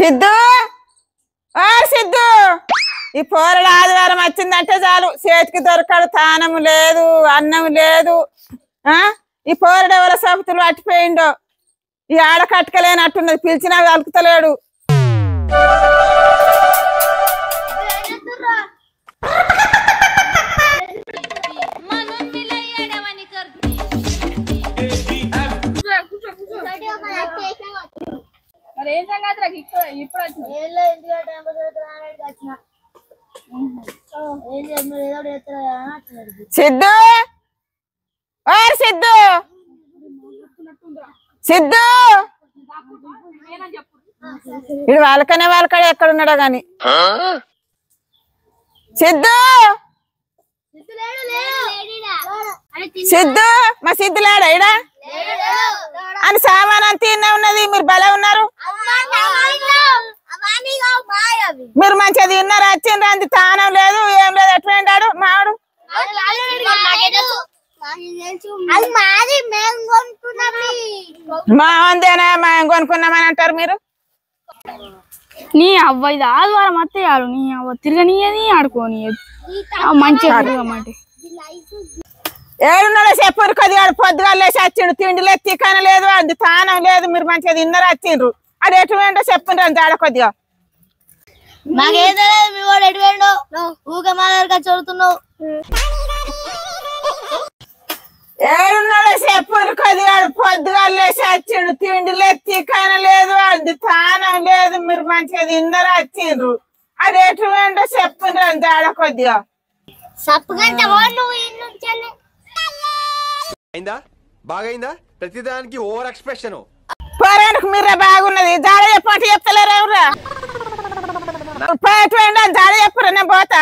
సిద్ధు ఓ సిద్ధు ఈ పోరడు ఆదివారం వచ్చిందంటే చాలు చేతికి దొరకడు తానం లేదు అన్నం లేదు ఈ పోరడు ఎవరో సబతులు అట్టిపోయిండో ఈ ఆడ కట్టుకలేనట్టున్నది పిలిచినా కలుపుతలేడు సిద్ధు ఓ సిద్ధు సిద్ధు ఇడు వాళ్ళకనే వాళ్ళకడే ఎక్కడున్నాడో గాని సిద్ధు సిద్ధు మా సిద్ధు లేడా ఇడా అని సామాన్ అంతా తిన్న ఉన్నది మీరు భలే ఉన్నారు మీరు మంచిగా తిన్నారు వచ్చిండ్రు అంది తానం లేదు ఏం లేదు ఎట్లా ఉంటాడు మావాడు మా అందేనా మేము కొనుక్కున్నామని అంటారు మీరు నీ అవ్వ ఇది ఆదివారం అత్తయ్యారు నీ అవ్వ తిరగనియది ఆడుకోని మంచిగా ఏడున్నాడో చెప్పరు కొద్దిగా పొద్దుగా లేచి వచ్చిండు తిండి లేదు తికాన లేదు అది తానం లేదు మీరు మంచిగా తిన్నారు వచ్చిండ్రు అది ఎటువంటి చెప్పుండ్రు అంత ఆడ కొద్దిగా నాకేదో మీ వాడు ఎటు వెళ్ళో ఊకే మాట్లాడక చదువుతున్నావు ఏడున్నాడో చెప్పరు కొద్దిగా పొద్దుగా లేచి వచ్చిండు తిండి లేదు తికాన లేదు అది తానం లేదు మీరు మంచిగా తిన్నారు వచ్చిండ్రు అది ఎటువంటి చెప్పుండ్రు అంత ఆడ కొద్దిగా సప్పుగంటే అయిందా బాగైందా ప్రతిదానికి ఓవర్ ఎక్స్ప్రెషన్ పోరానికి మీరే బాగున్నది జాడ చెప్పంటే చెప్తలేరు ఎవరా జాడ చెప్పరు నేను పోతా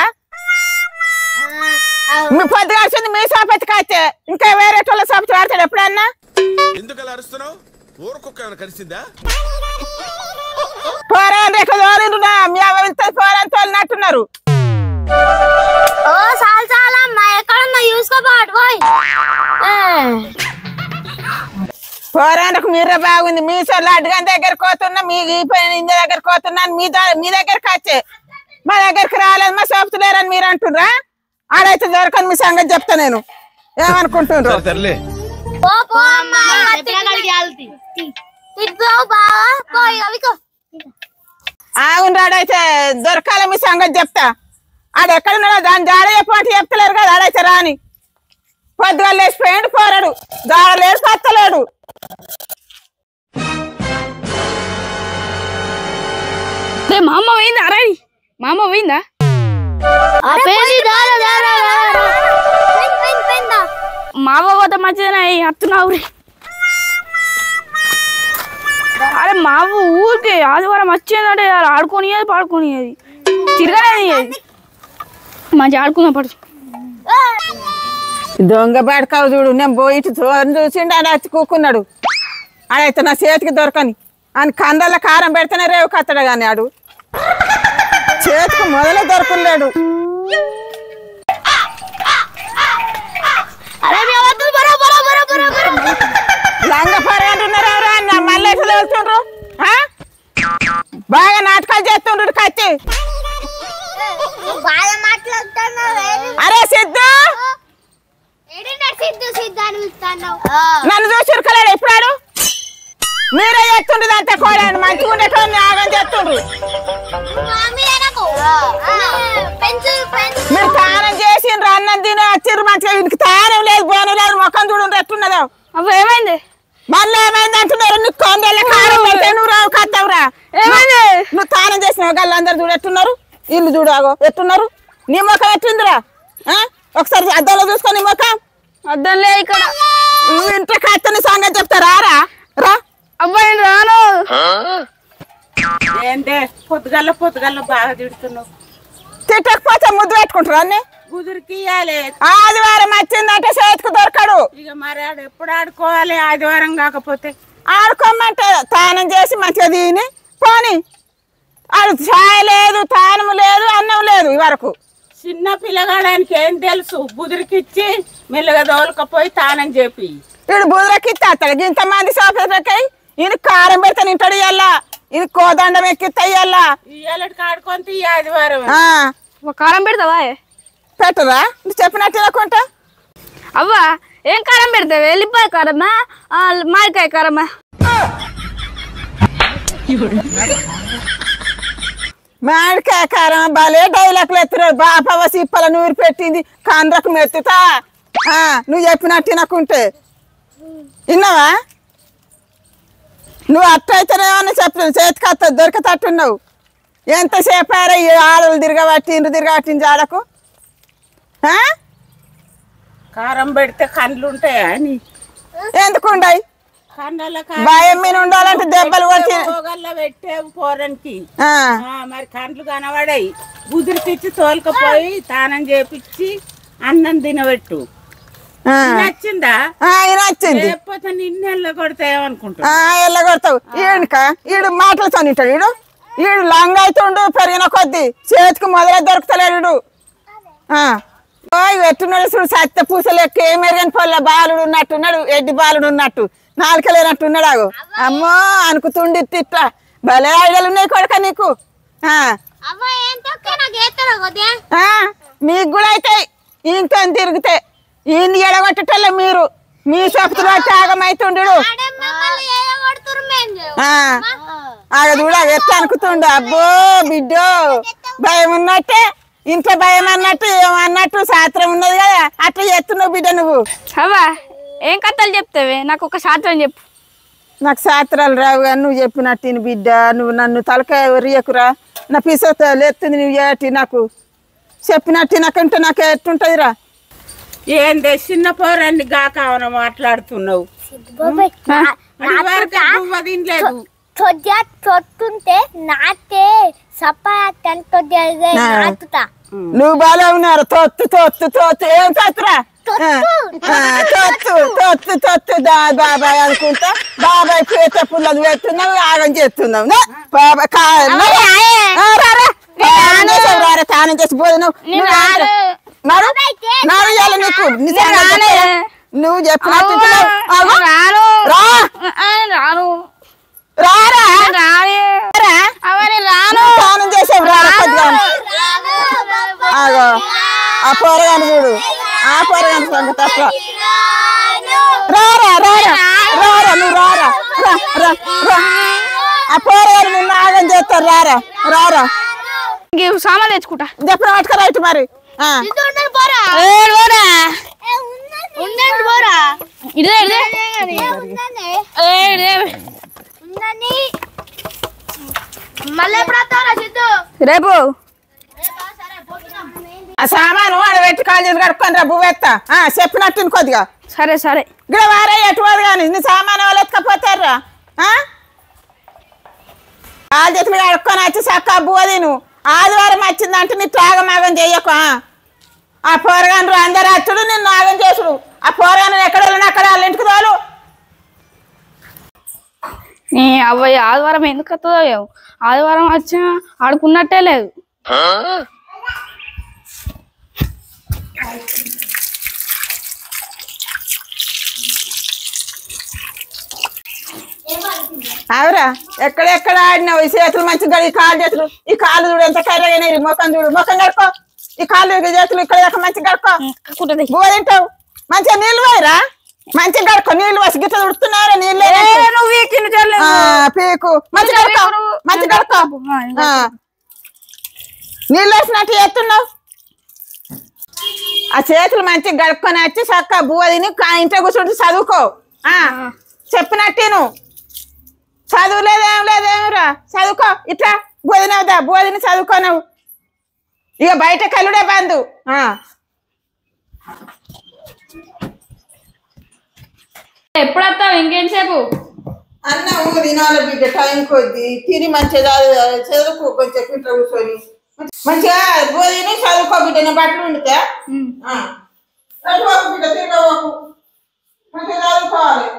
మీ పొద్దు కలిసింది మీ సోపతి కాచే ఇంకా వేరే వాళ్ళ సోపతి వాడతాడు ఎప్పుడన్నా ఎందుకు అలా అరుస్తున్నావు ఊరుకుక్క ఏమైనా కలిసిందా పోరాని రేఖ తోలిండ్రునా మీ అవ్వ పోరాని తోలినట్టున్నారు ఓ చాలు చాలమ్మా ఎక్కడున్నా చూసుకోబాటు పోయి పోరానికి మీరే బాగుంది మీ సోళ్ళు అడ్డుగాని దగ్గరకు పోతున్నా మీ ఇంటి దగ్గరకు పోతున్నాను మీ దగ్గరకు వచ్చే మా దగ్గరికి రాలేదు మా సోపుతు లేరని మీరు అంటుర్రా ఆడైతే దొరకని మీ సంగతి చెప్తా నేను ఏమనుకుంటుండ్రు అవును రాడైతే దొరకాల మీ సంగతి చెప్తా ఆడ ఎక్కడున్నాడో దాని జాడ చెప్పమంటే చెప్తలేరు కదా ఆడైతే రాని పొద్దుగా లేచిపోయాడు పోరాడు జాడ లేడు పత్తలేడు మా అమ్మ పోయిందా అరే మా అమ్మ పోయిందా మా అవ్వ పోతే మంచిదేనా అత్తున్నావు అరే మా అవ్వ ఊరికే ఆదివారం వచ్చేదంటే ఆడుకోనియది పాడుకోనియది తిరగలేదు మంచిగా ఆడుకుందాం పడు దొంగ బడకావు చూడు నేను పోయి చూసిండు అని వచ్చి కూకున్నాడు ఆడైతే నా చేతికి దొరకని అని కందల కారం పెడితేనే రేవు కత్తడు కానీ ఆడు చేతికి మొదలే దొరకలేడు లంగ పర అంటున్నారు ఎవరు అన్న మళ్ళీ ఎట్లా వెళ్తుండ్రు బాగా నాటకాలు చేస్తుండ్రు కచ్చి అరే సిద్ధు నన్ను చూసి ఉరకలేడు ఎప్పుడు మీరే చేస్తుండ్రు అంతా కూడా మంచిగా ఉండేటోని ఆగం చేస్తుండ్రు మీరు తానం చేసిండ్రు అన్నం తిని వచ్చిర్రు మంచిగా ఇంటికి తానం లేదు బోనం లేదు ముఖం చూడండి ఎట్టున్నదో అవ్వ ఏమైంది మళ్ళీ ఏమైంది అంటున్నారు నీకు కొండల కారం పెడితే నువ్వు రావు కత్తవురా ఏమైంది నువ్వు తానం చేసిన వాళ్ళందరూ చూడు ఎట్టున్నారు ఇల్లు చూడు ఆగో ఎట్టున్నారు నీ ముఖం ఎట్టుందిరా ఒకసారి అద్దంలో చూసుకో నీ ముఖం అద్దంలే ఇక్కడ నువ్వు ఇంట్లో కత్తని సంగతి చెప్తారా రా రా అబ్బాయి రాను ఏంటే పొద్దుగల్ల బాగా తిడుతున్నావు తిట్టకపోతే ముద్దు పెట్టుకుంటారు అన్ని కుదురికి ఇయ్యాలి ఆదివారం వచ్చిందంటే చేతికి దొరకడు ఇక మరి ఆడు ఎప్పుడు ఆడుకోవాలి ఆదివారం కాకపోతే ఆడుకోమంటే తానం చేసి మంచిగా తిని పోని ఆడు ఛాయ్ లేదు తానం లేదు అన్నం లేదు ఈ వరకు చిన్న పిల్లగాడానికి ఏం తెలుసు బుదిరికిచ్చి మెల్లగా దోలుకపోయి తానం చేపి వీడు బుధరకి ఇస్తాడు ఇంతమంది సోపరకాయ ఈయన కారం పెడతాను ఇంటాడు ఇలా ఇది కోదండం ఎక్కిత్తయ్యల్లా ఇయ్యాలటి కాడుకొని ఆదివారం కారం పెడతావా పెట్టరా నువ్వు చెప్పినట్టు అనుకుంటా అవ్వా ఏం కారం పెడతావు వెళ్ళిపోయి కారమ్మా మామిడికాయ కారమ్మా మామిడికాయ కారం భలే డైలాగులు ఎత్తున్నారు బాపవ సిప్పల నూరు పెట్టింది కండ్రకు మెత్తుతా నువ్వు చెప్పినట్టు వినకుంటే విన్నావా నువ్వు అట్టయితేనేమన్నా చెప్పలేదు చేతికి అత్త దొరికతట్టున్నావు ఎంతసేపు ఆరా ఈ ఆడలు తిరగబట్టి ఇండ్రు తిరగబట్టింది ఆడకు కారం పెడితే కండ్లు ఉంటాయా అని ఎందుకు ఉండయి భయం మీద ఉండాలంటే దెబ్బలు కొట్టి పెట్టాము పోరానికి మరి కండ్లు కనబడాయి బుదిరికిచ్చి తోలుకపోయి స్నానం చేపించి అన్నం తినబెట్టు నచ్చిందా నచ్చింది లేకపోతే నిన్ను ఎల్లగొడతాయేమనుకుంటా ఎల్లగొడతావు ఈయనక ఈడు మాటలతో ఉంటాడు ఈడు లంగ అవుతుండు పెరిగిన కొద్దీ చేతికి మొదలే దొరుకుతలేడు ఎట్టున్నాడు చూడు సత్య పూసలు ఎక్కి ఏమెరగని పొల్ల బాలుడు ఉన్నట్టున్నాడు ఎడ్డి బాలుడు ఉన్నట్టు నాలుకలేనట్టున్నాడు అగు అమ్మో అనుకుతుండి ఇట్లా భలే ఐడియాలు ఉన్నాయి కొడక నీకు మీకు కూడా అవుతాయి ఇంతో తిరిగితే ఈయన్ని ఎడగొట్టేటోళ్ళ మీరు మీ సొప్పులో త్యాగమైతుండు చూడ ఎట్లా అనుకుతుండు అబ్బో బిడ్డో భయం ఉన్నట్టే ఇంట్లో భయం అన్నట్టు ఏమన్నట్టు శాస్త్రం ఉన్నది కదా అట్లా చేస్తున్నావు బిడ్డ నువ్వు అవా ఏం కథలు చెప్తావే నాకు ఒక శాస్త్రం చెప్పు నాకు శాస్త్రాలు రావు కానీ నువ్వు చెప్పినట్టు బిడ్డ నువ్వు నన్ను తలకాయ రియకురా నా పిసతో లేస్తుంది నువ్వు ఏటి నాకు చెప్పినట్టు నాకంటే నాకు ఎట్టుంటదిరా ఏందే చిన్న పోరాన్ని గాకావన మాట్లాడుతున్నావు తినలేదు చొట్టుంటే నాటే నాటుతా నువ్వు బాగా ఉన్నారు తొత్తు తొత్తు తొత్తు ఏం తత్తురా తొత్తు తొత్తు తొత్తు బాబాయ్ అనుకుంటా బాబాయ్ పేట పుల్లలు పెడుతున్నావు ఆగం చేస్తున్నావు బాబాయ్ తానం చేసి భోజనం నీకు నువ్వు చెప్పినట్టు స్నానం చేసావు ఆగో ఆ పోరగాని చూడు ఆ పోరగాని సంగతి తప్ప రారా రారా రారా నువ్వు రారా ఆ పోరగాని నిన్ను ఆగం చేస్తారు రారా రారా సామాన్ తెచ్చుకుంటా చెప్పిన పట్టుకరా ఇటు మరి రేపు ఆ సామాను ఆడ పెట్టి కాల్ చేసి కడుక్కొని రా బువ్వెత్తా చెప్పినట్టు కొద్దిగా సరే సరే ఇక్కడ వారే ఎటువది కానీ నీ సామాను వాళ్ళు ఎత్తుకపోతారా కాల్ చేసి మీరు కడుక్కొని వచ్చి చక్క బువ్వది నువ్వు ఆదివారం వచ్చిందంటే నీ త్యాగమాగం చెయ్యకు ఆ పోరగాను అందరు వచ్చుడు నిన్ను ఆగం చేసుడు ఆ పోరగాను ఎక్కడ అక్కడ వాళ్ళ ఇంటికి తోలు నీ అవ్వయ్య ఆదివారం ఎందుకు వస్తుందో ఆదివారం వచ్చిన ఆడుకున్నట్టే లేదు అవురా ఎక్కడెక్కడ ఆడినావు ఈ చేతులు మంచిగా ఈ కాలు చేతులు ఈ కాలు చూడు ఎంత కర్రగా ముఖం చూడు ముఖం కడుకో ఈ కాళ్ళు చేతులు ఇక్కడ మంచిగా కడుకో బువ్వ తింటావు మంచిగా నీళ్ళు పోయిరా మంచిగా కడుకో నీళ్ళు వచ్చి గిట్ల ఉడుతున్నారా నీళ్ళు పీకు మంచిగా కడుకో మంచిగా కడుకో నీళ్ళు వేసినట్టు చేస్తున్నావు ఆ చేతులు మంచిగా గడుక్కొని వచ్చి చక్క బువ్వ తిని ఇంట్లో కూర్చుంటే చదువుకో చెప్పినట్టు నువ్వు చదువు లేదేం లేదేమిరా చదువుకో ఇట్లా బోధినవుదా బోధిని చదువుకో నువ్వు ఇక బయట కలుడే బంధు ఎప్పుడు వస్తావు ఇంకేంసేపు అన్నం తినాలి బిడ్డ టైం కొద్ది తిని మంచిగా చదువుకో కొంచెం ఇట్లా కూర్చొని మంచిగా బోధిని చదువుకో బిడ్డ నేను బట్టలు ఉండితే బిడ్డ తిరగకు మంచిగా చదువుకోవాలి